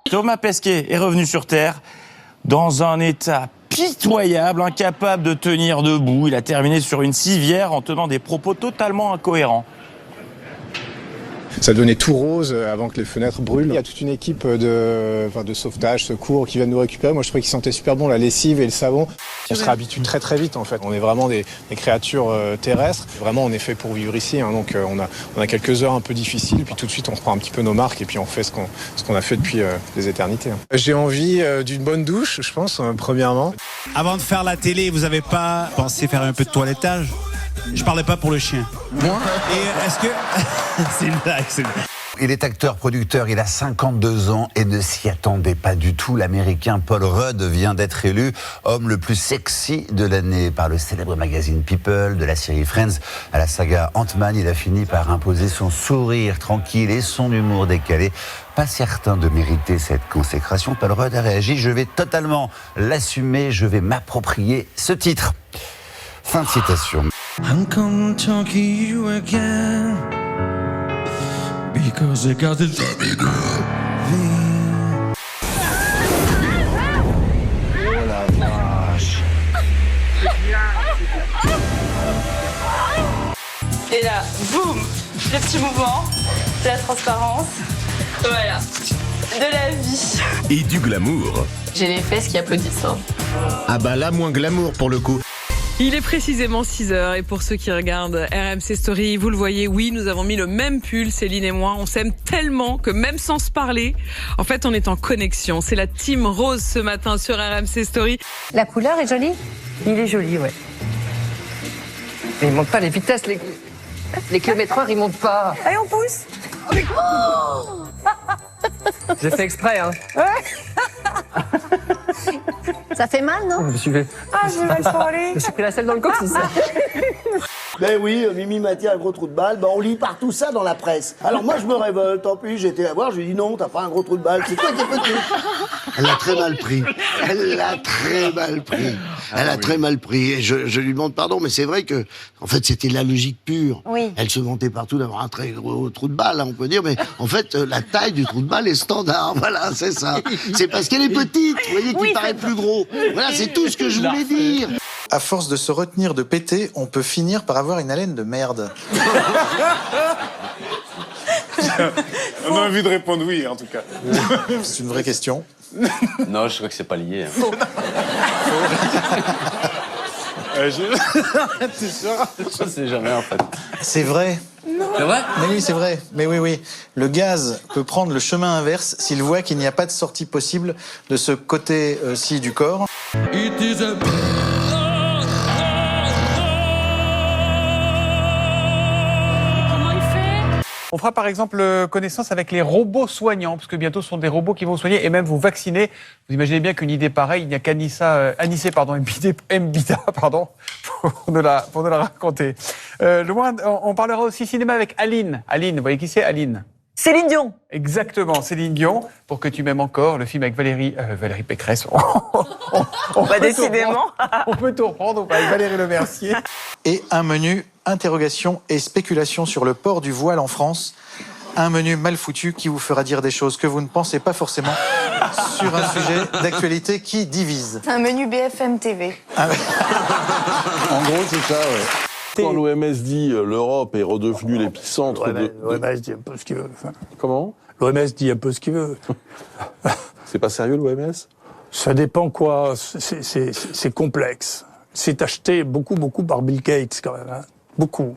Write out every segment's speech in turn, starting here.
Thomas Pesquet est revenu sur Terre dans un état pitoyable, incapable de tenir debout. Il a terminé sur une civière en tenant des propos totalement incohérents. Ça devenait tout rose avant que les fenêtres brûlent. Il y a toute une équipe de sauvetage, secours qui viennent nous récupérer. Moi, je trouvais qu'ils sentaient super bon la lessive et le savon. On se réhabitue très très vite en fait. On est vraiment des créatures terrestres. Vraiment, on est fait pour vivre ici. Hein. Donc, on a quelques heures un peu difficiles. Puis tout de suite, on reprend un petit peu nos marques et puis on fait ce qu'on a fait depuis des éternités. Hein. J'ai envie d'une bonne douche, je pense, premièrement. Avant de faire la télé, vous n'avez pas pensé faire un peu de toilettage ? Je parlais pas pour le chien. Moi ? Et est-ce que... c'est une blague, c'est une blague. Il est acteur, producteur, il a 52 ans et ne s'y attendait pas du tout. L'Américain Paul Rudd vient d'être élu homme le plus sexy de l'année par le célèbre magazine People, de la série Friends à la saga Ant-Man. Il a fini par imposer son sourire tranquille et son humour décalé. Pas certain de mériter cette consécration. Paul Rudd a réagi: je vais totalement l'assumer, je vais m'approprier ce titre. Fin de citation. I'm come talk to you again because I got the Oh la vache. Et là, boum, le petit mouvement, de la transparence, voilà, de la vie. Et du glamour. J'ai les fesses qui applaudissent. Hein. Ah bah là, moins glamour pour le coup. Il est précisément 6h et pour ceux qui regardent RMC Story, vous le voyez, oui, nous avons mis le même pull, Céline et moi. On s'aime tellement que même sans se parler, en fait, on est en connexion. C'est la team rose ce matin sur RMC Story. La couleur est jolie ? Il est joli, ouais. Mais il monte pas les vitesses, les kilomètres-heure, ils montent pas. Allez, on pousse. J'ai fait exprès, hein. Ça fait mal, non ? Je me suis fait... Ah, je vais pas aller. Je me suis pris la selle dans le coccyx. Ben oui, Mimi m'a dit un gros trou de balle, ben on lit partout ça dans la presse. Alors moi je me révolte, tant pis, j'ai été la voir, je lui ai dit non, t'as pas un gros trou de balle, c'est toi qui es petit. Elle l'a très mal pris. Elle l'a très mal pris. Elle a très mal pris. Et je lui demande pardon, mais c'est vrai que, en fait, c'était la logique pure. Oui. Elle se vantait partout d'avoir un très gros trou de balle, hein, on peut dire, mais en fait, la taille du trou de balle est standard. Voilà, c'est ça. C'est parce qu'elle est petite, vous voyez, qu'il paraît plus gros. Voilà, c'est tout ce que je voulais dire. À force de se retenir de péter, on peut finir par avoir une haleine de merde. On a envie de répondre oui, en tout cas. C'est une vraie question. Non, je crois que c'est pas lié. Hein. T'es sûr ? Je sais jamais en fait. C'est vrai. Non. C'est vrai ? Mais oui, c'est vrai. Mais oui. Le gaz peut prendre le chemin inverse s'il voit qu'il n'y a pas de sortie possible de ce côté-ci du corps. It is a... On fera par exemple connaissance avec les robots soignants, parce que bientôt ce sont des robots qui vont soigner et même vous vacciner. Vous imaginez bien qu'une idée pareille, il n'y a qu'Anissé Mbida pour nous la raconter. On parlera aussi cinéma avec Aline. Aline, vous voyez qui c'est, Aline ? Céline Dion. Exactement, Céline Dion, pour que tu m'aimes encore, le film avec Valérie Pécresse. Décidément. On peut tout reprendre avec Valérie Lemercier. Et un menu interrogation et spéculation sur le port du voile en France. Un menu mal foutu qui vous fera dire des choses que vous ne pensez pas forcément sur un sujet d'actualité qui divise. C'est un menu BFM TV. Ah ouais. En gros, c'est ça, ouais. Quand l'OMS dit l'Europe est redevenue l'épicentre L'OMS dit un peu ce qu'il veut. Enfin, Comment ? L'OMS dit un peu ce qu'il veut. C'est pas sérieux, l'OMS ? Ça dépend quoi. C'est complexe. C'est acheté beaucoup par Bill Gates, quand même. Hein. Beaucoup.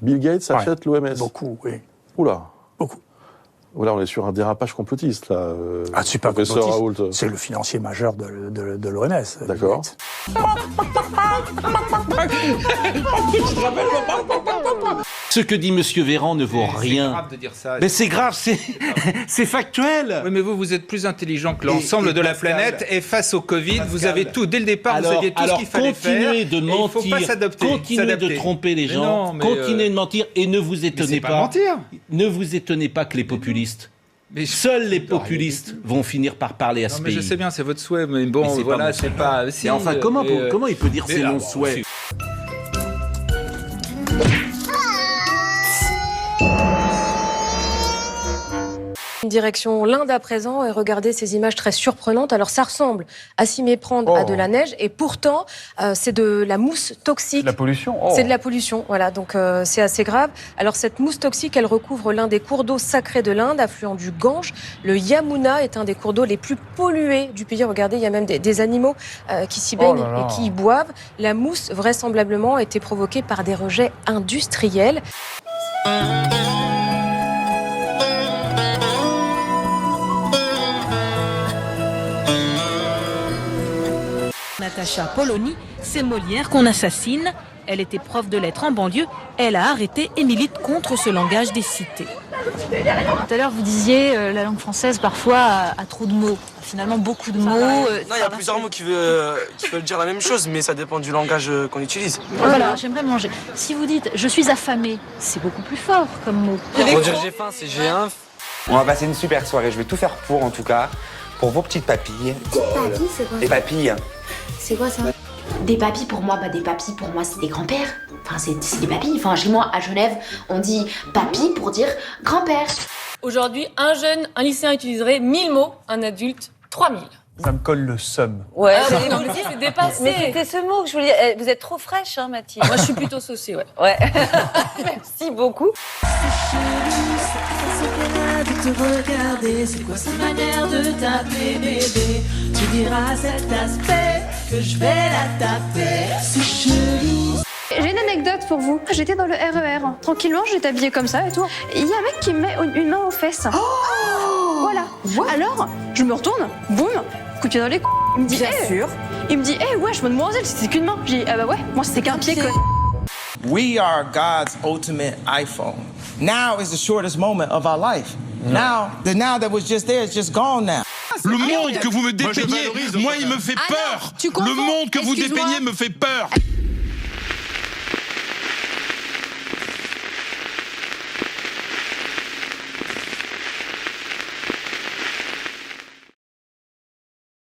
Bill Gates achète l'OMS ? Beaucoup, oui. Oula. Beaucoup. Là, on est sur un dérapage complotiste, là. C'est pas professeur complotiste. Raoult. C'est le financier majeur de l'OMS. D'accord. Ce que dit Monsieur Véran ne vaut rien. C'est grave de dire ça. Mais c'est grave, c'est factuel. Oui, mais vous êtes plus intelligent que l'ensemble de la planète. Et face au Covid, vous avez tout. Dès le départ, vous aviez tout ce qu'il fallait faire. Continuez de mentir. Il faut pas s'adapter. Continuez de tromper les gens. Continuez de mentir et ne vous étonnez pas. Mentir. Ne vous étonnez pas que les populistes. Mais seuls les populistes vont finir par parler à ce pays. Je sais bien, c'est votre souhait, mais bon, mais voilà, c'est pas. Mais enfin, comment il peut dire c'est mon souhait ? Direction l'Inde à présent et regardez ces images très surprenantes. Alors ça ressemble à s'y méprendre à de la neige et pourtant c'est de la mousse toxique. De la pollution. C'est de la pollution, voilà, donc c'est assez grave. Alors cette mousse toxique, elle recouvre l'un des cours d'eau sacrés de l'Inde, affluent du Gange. Le Yamuna est un des cours d'eau les plus pollués du pays. Regardez, il y a même des animaux qui s'y baignent et qui y boivent. La mousse, vraisemblablement, a été provoquée par des rejets industriels. Natacha Polony, c'est Molière qu'on assassine. Elle était prof de lettres en banlieue. Elle a arrêté et milite contre ce langage des cités. Tout à l'heure, vous disiez la langue française parfois a trop de mots. Finalement, beaucoup de mots. Non, il y a plusieurs mots qui veulent dire la même chose, mais ça dépend du langage qu'on utilise. Voilà, j'aimerais manger. Si vous dites je suis affamé, c'est beaucoup plus fort comme mot. Pour dire j'ai faim, c'est j'ai un. On va passer une super soirée. Je vais tout faire pour, en tout cas, pour vos petites papilles. Papilles, c'est quoi? Des papilles. C'est quoi ça? Des papilles pour moi, c'est des grands-pères. Enfin, c'est des papilles. Enfin, chez moi, à Genève, on dit papy pour dire grand-père. Aujourd'hui, un lycéen utiliserait 1000 mots, un adulte 3000. Ça me colle le seum. Ouais, c'est dépassé. Mais c'était ce mot que je voulais dire. Vous êtes trop fraîche, hein, Mathilde. Moi, je suis plutôt saucée, ouais. Ouais. Merci beaucoup. De te regarder, c'est quoi sa manière de taper, bébé? Tu diras cet aspect que je vais la taper. C'est chelou. J'ai une anecdote pour vous. J'étais dans le RER. Tranquillement, j'étais habillée comme ça et tout. Il y a un mec qui me met une main aux fesses. Voilà. Alors, je me retourne, boum, coup de pied dans les couilles. Il me dit, bien sûr. Il me dit, wesh, mademoiselle, c'était qu'une main. J'ai dit, ah bah ouais, moi c'était qu'un pied. We are God's ultimate iPhone. Now is the shortest moment of our life. Now, the now that was just there is just gone now. Le monde que vous me dépeignez, moi il me fait peur. Le monde que vous dépeignez me fait peur.